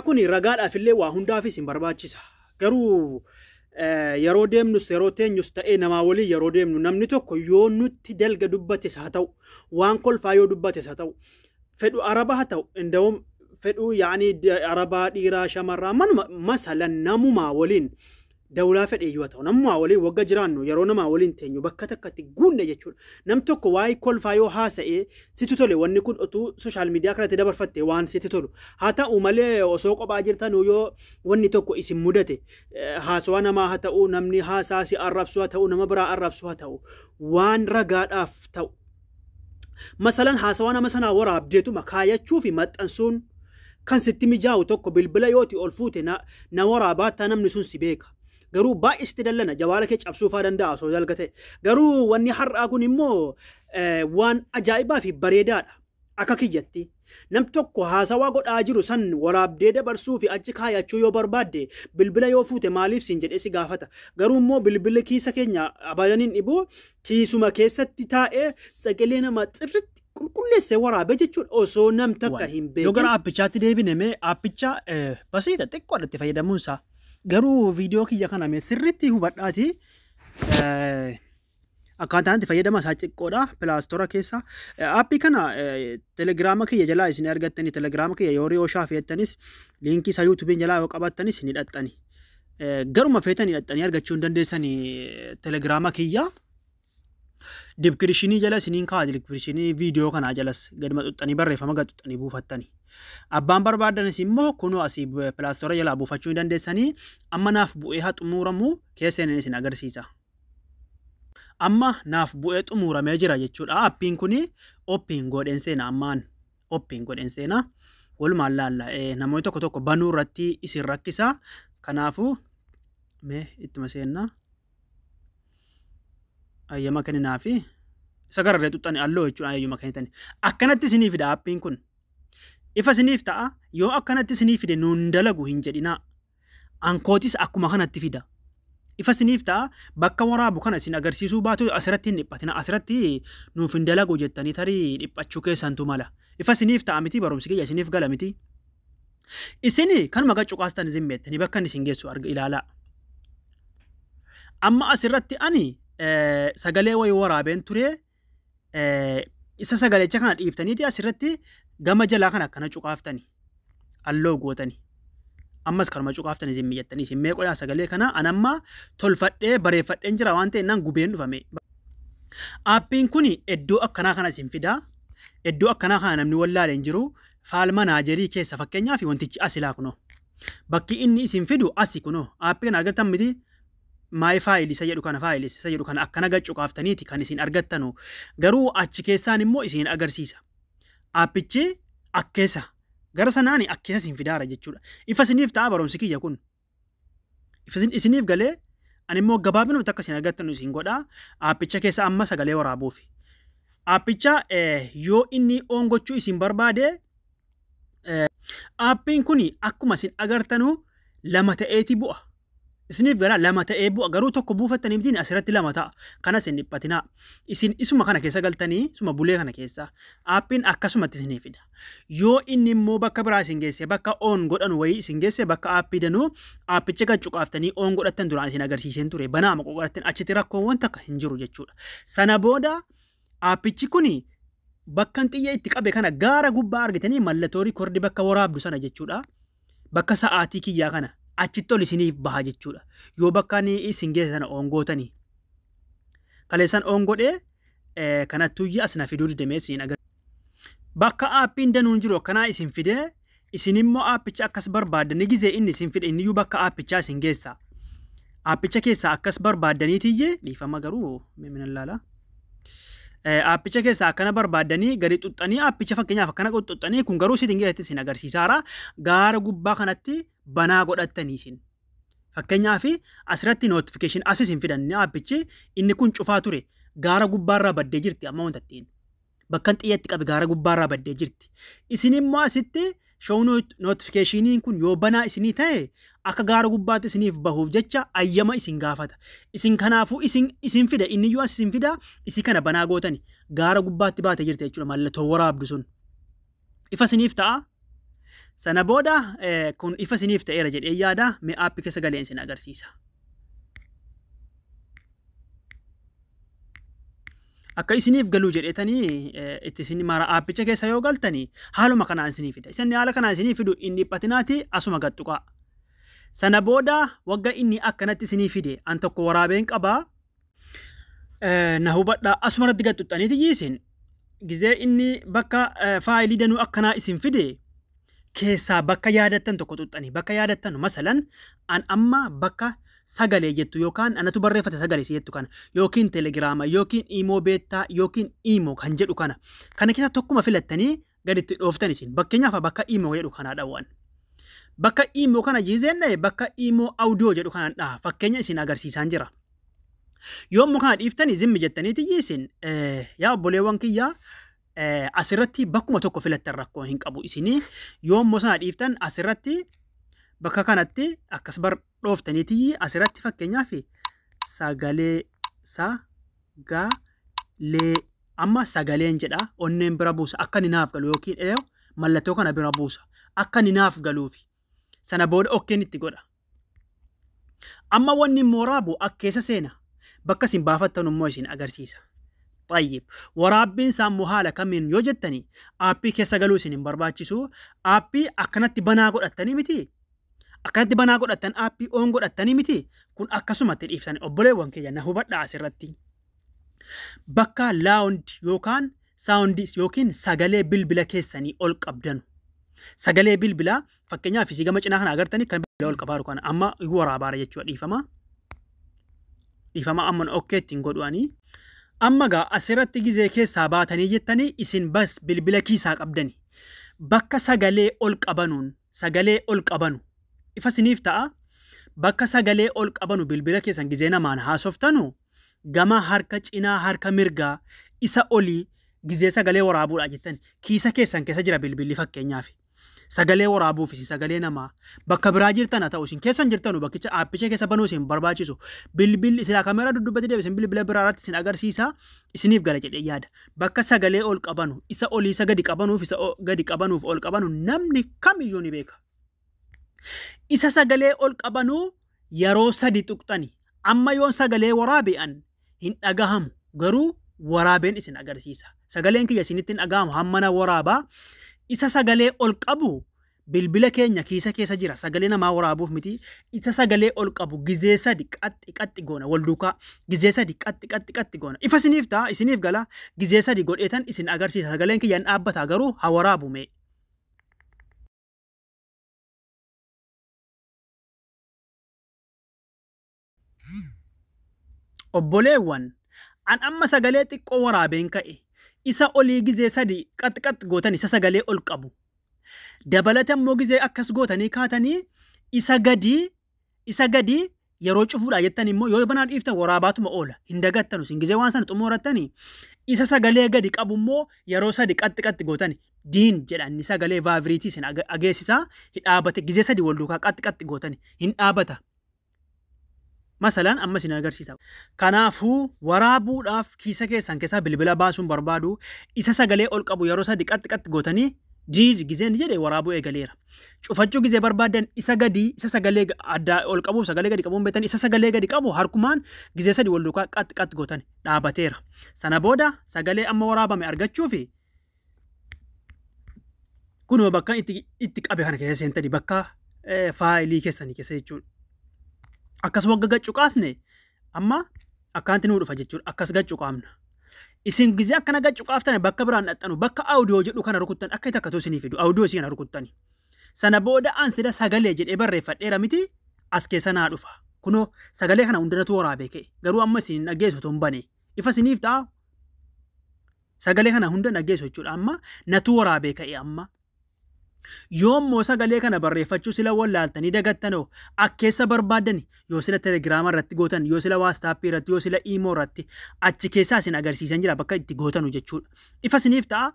Kuni ragaadhaaf illee waa hundaafis hin barbaachisa. Garuu yeroo deemnus yeroo teenyus ta'ee namaa walii yeroo deemnu namni tokko yoo nutti dalga dubbates haa ta'u waan kolfaa yoo dubbates haa ta'u fedhu araba haa ta'u indawum fedhu yaani arabaa dhiiraa shamarraa manuma masalan namumaa waliin dawlaa fedhe yoo ta'u namumaa waliin wagga jiraannu yeroo namaa waliin teenyu bakka takkatti guunne jechuudha. Nam tokko waa'ee kolfaa yoo haasa'ee sitti tole wanni kun otuu sooshaal miidiyaa kanatti dabarfatte waan sitti tolu haa ta'u malee osoo kophaa jirtan yoo wanni tokko isin mudate haasawaa namaa haa ta'u namni haasaa si arrabsu haa ta'u nama biraa arrabsu haa ta'u waan ragaadhaaf ta'u masalan haasawaa nama sanaa waraabdeetuma kaayachuu fi maxxansuun kan sitti mijaa'u tokko bilbila yooti ol fuute na waraabaataa namni sun si beeka. Garuu baay'isti dallana jawaala kee cabsuufaa danda'a osoo jalgate. Garuu wanni har'aa kun immoo waan ajaa'ibaa fi bareedaadha. Akka kiyyatti nam tokko haasawaa godhaa jiru san waraabdee dabarsuu fi achi kaayachuu yoo barbaadde bilbila yoo fuute maaliif siin jedhee si gaafata. Garuu immoo bilbila kiisa keenya abadaniin dhibuu kiisuma keessatti taa'ee sagalee nama xirritti qulqulleessee waraabee jechuudha osoo nam takka hin beekin. Yoo gara aappichaatti deebine mee aappicha basiidha xiqqoodhatti fayyadamuunsaa. Garuu viidiyoo kiyya kana mee sirriitti hubadhaati. Akkaataan itti fayyadama isaa xiqqoodha pilaastora keessa. Aappii kana telegiraama kiyya jalaa isin argattanii telegiraama kiyya yoo shaafeettanis liinkii isaa yuutuubiin jalaa yoo qabattanis ni hidhattani. Garuma feetanii hidhattanii argachuu hin dandeessanii telegiraama kiyya. Dibkirishinii jala isiniin kaa'aa dibkirishinii viidiyoo kanaa jalas gadi maxxananii barreeffama gadi xuxxanii buufattani. Abbaan barbaadanis immoo kunoo asii pilaastora jalaa buufachuu hin dandeessanii amma naaf bu'ee haa xumuramu keesseen isin agarsiisa. Amma naaf bu'ee xumuramee jira jechuudha. Aappiin kuni oppiin godheen seenaa ammaan oppiin godheen seenaa walumaan laalla namoonni tokko tokko banuu irratti isin rakkisa. Kanaafuu mee ittuma seennaa ayyama kenninaa fi isa gararree xuxxanii alloo jechuudha ayyuma kennitanii. Akkanatti isiniif fida aappiin kun. Ifa isiniif ta'a yoo akkanatti isiniif fide nuun dalagu hin jedhinaa. Ankootis akkuma kanatti fida. Ifa isiniif ta'a bakka waraabu kana isin agarsiisuu baatu asirratti hin dhiphatina. Asirratti nuuf hin dalagu jettanii tarii dhiphachuu keessantu mala. Ifa isiniif ta'a miti barumsi kiyya isiniif gala miti. Isini kanuma gaccuqaastan zimmeettanii bakka inni isin geessu ilaalaa. Amma asirratti ani sagalee wayii waraabeen ture isa sagalecha kana dhiiftaniiti asirratti gama jalaa kana akkana cuqaaftani alloo gootani ammas kanuma cuqaaftani isin mijattanii isin mee qoyaa sagalee kana anamma tolfadhee bareeffadheen jira waan ta'e nan gubeen dhufame. Aappiin kun iddoo akkanaa kana isin fidaa iddoo akkanaa kana namni wallaalee hin jiru faal manaajerii keessa fakkeenyaaf wantichi asilaa kunoo bakki inni isin fidu asi kunoo aappii kana argattan miti. Maay faayilii isa jedhu kana faayilii isa jedhu kana akkana gaccuqaaftaniiti kan isin argattanu garuu achi keessaan immoo isin agarsiisa. Aappichi akkeessa gara sanaani akkeessa isin fidaara jechuudha. Ifa isiniif ta'a barumsi kiyya kun. Ifa isiniif galee ani immoo gabaabinuma takka isin argattanu isin godhaa. Aappicha keessa amma sagalee waraabuufi. Aappicha yoo inni oon gochuu isin barbaade aappiin kun akkuma isin agartanu lama ta'eeti bu'a. Isiniif gara lama ta'ee bu'a garuu tokko buufattanii miti asirratti lama ta'a. Kanas hin dhiphatinaa. Isin isuma kana keessa galtanii isuma bulee kana keessa aappiin akkasumatti isiniif fida. Yoo inni immoo bakka biraa isin geesse bakka oon godhan wayii isin geesse bakka aappii danuu aappicha gaccuqaaftanii oon godhattan duraan isin agarsiiseen ture. Banaa maqoo godhattan achitti rakkoon takka hin jiru jechuudha. Sana booda aappichi kuni bakka xiyya itti qabe kana gaara gubbaa argitanii mallattoo riikoordii bakka waraabdu sana jechuudha. Bakka sa'aatii kiyyaa kana. Achitti ol isiniif baha jechuudha. Yoo bakka isin geesse sana oon gootanii. Kaleessan oon godhee kanattuyyee asna fiduu didamee isin agarsiisa. Bakka aappiin danuun jiru akkanaa isin fidee isin immoo aappicha akkas barbaaddanii gizee inni isin fide inniyyuu bakka aappichaa isin geessa. Aappicha keessaa akkas barbaaddaniitiyyee dhiifama garuu minan laala. Aappicha keessaa akkana barbaaddanii gadi xuxxanii aappicha fakkeenyaaf akkana xuxxanii kun garuu sitin geessetti isin agarsiisaara. Gaara gubbaa kanatti banaa godhattanii isin. Fakkeenyaaf asirratti notification as isin fidanne aappichi inni kun cufaa ture gaara gubbaarraa baddee jirti amma wantattiin. Bakka xiyyeetti qabe gaara gubbaarraa baddee jirti. Isin immoo asitti show notificationiin kun yoo banaa isinii ta'e akka gaara gubbaatti isiniif bahuuf jecha ayyama isin gaafata. Isin kanaafuu isin fida inni yoo as isin fida isi kana banaa gootani gaara gubbaatti baate jirti jechuudha mallattoo waraabdu sun. Ifa isiniif ta'a. Sana booda kun ifa isiniif ta'eera jedhee yaada mee aappii keessa galeen isin agarsiisa. Akka isiniif galuu jedhetanii itti isin mara aappicha keessa yoo galtanii haaluma kanaan isiniif fida. Isin haala kanaan isiniif fidu inni dhiphinaati asuma gattuqaa. Sana booda wagga inni akkanatti isiniif fide an tokko waraabeen qabaa. Na hubadhaa asuma irratti gattuxxaniiti isin gizee inni bakka faayilii danuu akkanaa isin fide keessaa bakka yaadattan tokko xuxxanii bakka yaadattan masalan an amma bakka sagalee jettu yookaan anatu barreeffate sagalee si jettu kana yookiin telegiraama yookiin iimoo beettaa yookiin iimoo kan jedhu kana keessa tokkuma filattanii gaditti dhooftan isin fakkeenyaaf bakka iimoo jedhu kana dhawwan bakka iimoo kana jiizenne bakka iimoo audio jedhu kana dhaha fakkeenya isin agarsiisaan jira yoommoo kana dhiiftanii zimmi jettaniiti isin yaa obboleewwan kiyyaa asirratti bakkuma tokko filattan rakkoo hin qabu isinii yoommoo sana dhiiftan asirratti bakka kanatti akkas bar dhooftaniiti asirratti fakkeenyaaf sagalee amma sagaleen jedha onneen bira buusa akka ninaaf galu yookiin mallattoo kana bira buusa akka ninaaf galuufi sana booda okkeen itti godha amma wanni immoo waraabu akkeessa seena bakka isin baafattan immoo isin agarsiisa. Tayyib waraabbiin saammoo haala kamiin yoo jettanii aappii keessa galuu isin hin barbaachisu aappii akkanatti banaa godhattanii miti. Akkanatti banaa godhattan aappii oon godhattanii miti kun akkasumatti dhiiftan obboleewwan keenya na hubadhaa asirratti bakka laawundi yookaan saawundis yookiin sagalee bilbila keessanii ol qabdanu sagalee bilbilaa fakkeenyaaf isii gama cinaa kana agartanii kan bilbila ol qabaaru kana amma waraabaara jechuudha dhiifama amma okkeettiin godhuanii amma gaa asirratti gizee keessaa baatanii jettanii isin bas bilbila kiisaa qabdani bakka sagalee ol qabanu ifa isiniif ta'a bakka sagalee ol qabanu bilbila keessan gizee namaan haasoftanu gama harka cinaa harka mirgaa isa olii gizee sagalee waraabuudha jettan kiisa keessan keessa jira bilbilli fakkeenyaaf sagalee waraabuuf isin sagalee namaa bakka biraa jirtan ta'u isin keessan jirtanu bakkicha aappicha keessa banuu isin barbaachisu bilbilli isin kaameeraa duddubbatti deebisan bilbila biraa irratti isin agarsiisa isiniif gala jedhee yaada bakka sagalee ol qabanu isa olii isa gadi qabanuuf isa gadi qabanuuf ol qabanu namni kamiyyuu ni beeka. Isa sagalee ol qabanuu yeroo sadi tuqxani amma yoon sagalee waraabe'an hin dhagahamu garuu waraabeen isin agarsiisa sagaleen kiyya isinitti hin dhagahamu hammana waraabaa isa sagalee ol qabu bilbila keenya kiisa keessa jira sagalee namaa waraabuuf miti isa sagalee ol qabu gizee sadi qaxxi goona wal duukaa gizee sadi qaxxi goona ifa isiniif ta'a isiniif gala gizee sadi godheetan isin agarsiisa sagaleen kiyya hin dhaabbata garuu haa waraabu mee. Obboleewwan an amma sagalee xiqqoo waraabeen ka'e isa olii gizee sadi qaxxi gootan isa sagalee ol qabu dabalata immoo gizee akkas gootanii kaatanii isa gadi yeroo cufuudha jettan immoo yoo banaa dhiiftan waraabaatuma oola hin dagattanu isin gizee waan sana xumurattanii isa sagalee gadi qabu immoo yeroo sadi qaxxi gootan diin jedhan sagalee vaaviriitii isin ageessisaa hin dhaabate gizee sadi wal duukaa qaxxi gootan hin dhaabata. Masalan amma isin agarsiisa. Kanaafuu waraabuudhaaf kiisa keessan keessaa bilbila baasuun barbaadu isa sagalee ol qabu yeroo sadi qaxxi gootanii gizeen jedhee waraabuu eegaleera. Cufachuu gizee barbaadan isa sagalee addaa ol qabuuf sagalee gadi qabuun beektan isa sagalee gadi qabu harkumaan gizee sadi wal duukaa qaxxi gootan dhaabateera. Sana booda sagalee amma waraabame argachuufi kunoo bakka itti qabe kana keessa seentanii bakka faayilii keessanii keessa jechuudha. Akkas wagga gaccu qaasne amma akkaanti nuu dhufa jechuudha akkas gaccu qaamna isin gizee akkana gaccu qaaftane bakka biraan dhaxxanu bakka audio jedhu kana rukuttan akka itti akkatu isinii fidu audio isin rukuttani sana booda ansida sagalee jedhee barreeffadheera miti as keessa naa dhufa kunoo sagalee kana hundanatu waraabee ka'e garuu amma isin dhageessu ton bane ifa isiniif ta'a sagalee kana hunda dhageessu jechuudha amma natu waraabee ka'e amma yoommoo sagalee kana barreeffachuu sila wallaaltanii dagattanoo akkeessa barbaadan yoo sila telegiraama irratti gootan yoo sila waastaappii irratti yoo sila iimoo irratti achi keessaa isin agarsiisan jira bakka itti gootanu jechuudha ifa isiniif ta'a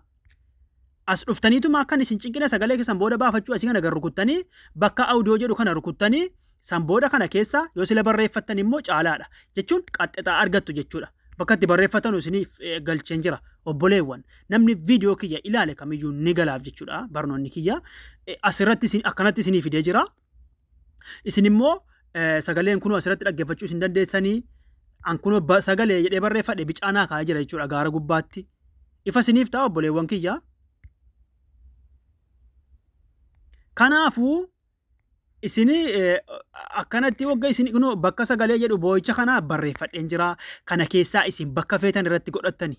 as dhuftaniituma akkan isin cinqina sagalee keessan booda baafachuu asii kana rukuttanii bakka audio jedhu kana rukuttanii san booda kana keessa yoo sila barreeffattan immoo caalaadha jechuun qaxxixaa argattu jechuudha bakka itti barreeffatan isiniif galcheen jira obboleewwan namni viidiyoo kiyya ilaale kamiyyuu ni galaaf jechuudha barnoonni kiyya asirratti isin akkanatti isinii fidee jira isin immoo sagaleen kun asirratti dhaggeeffachuu isin dandeessanii an kun sagalee jedhee barreeffadhe bicaanaa kaa'ee jira jechuudha gaara gubbaatti ifa isiniif ta'a obboleewwan kiyya kanaafuu isini akkanatti wagga isin kuno bakka sagalee jedhu boo'icha kana barreeffadheen jira kana keessaa isin bakka feetan irratti godhattani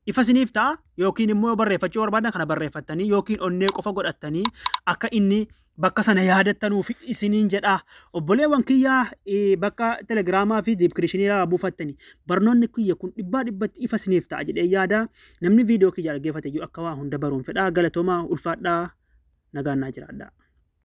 ifa isiniif ta'a yookiin immoo barreeffachuu barbaadan kana barreeffattanii yookiin onnee qofa godhattanii akka inni bakka sana yaadattanuuf isiniin jedha obboleewwan kiyyaa bakka telegiraamaa fi diiskiripshinii buufattanii barnoonni kiyya kun dhibbatti ifa isiniif ta'a jedhee yaada namni viidiyoo kiyya dhaggeeffate iyyuu akka waa hunda baruun fedha galatoomaa ulfaadhaa nagaannaa jiraadha